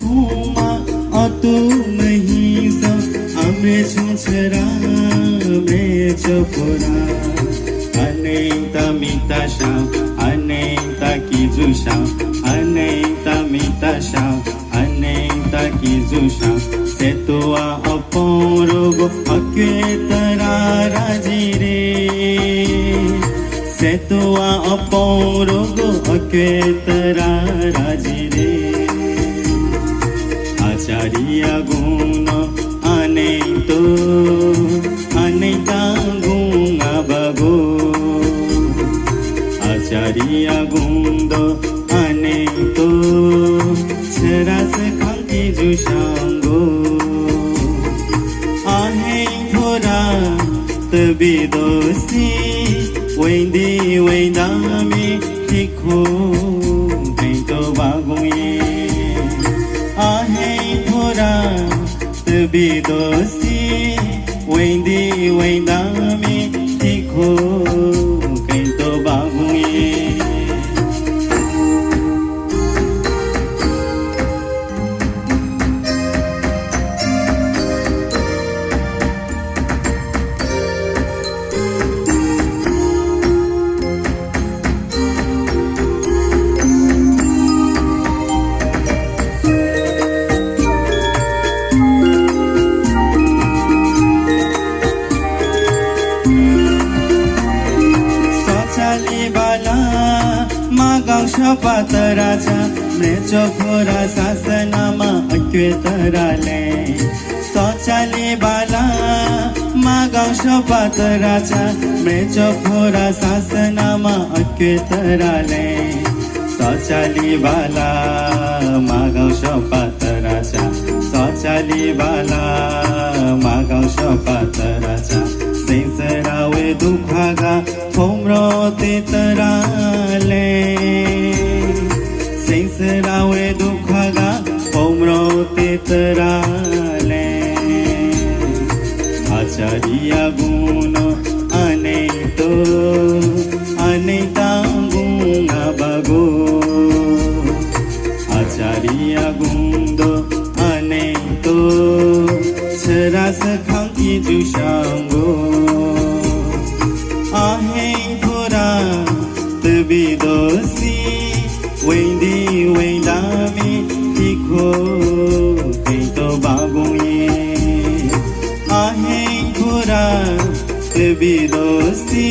Atu mahisa amre chunchara amre chopura anenta mitasha anenta kijusha anenta mitasha anenta kijusha setua aporogo aketara rajire setua aporogo aketara rajire Acharya guna anento aneta guna bago Acharya gunda anento cheras khanki jushango ahe thora tabidosi wendi wendami tikho tento bagoye Tabidosi wendi wendami tikho kento bagunye Shapataraja mrechokora sasanama akvetarale Sochali bala magaw shapataraja mrechokora sasanama akvetarale Sochali bala magaw shapataraja Sochali bala magaw shapataraja Sinsarawe dukhaga Homro tetarale Sinsarawe dukhaga Homro tetarale Acharya guna anento aneta guna bago Acharya gunda anento cheras khanki jushango ahe thora tabidosi wendi wendami tikho kento bagunye ahe thora tabidosi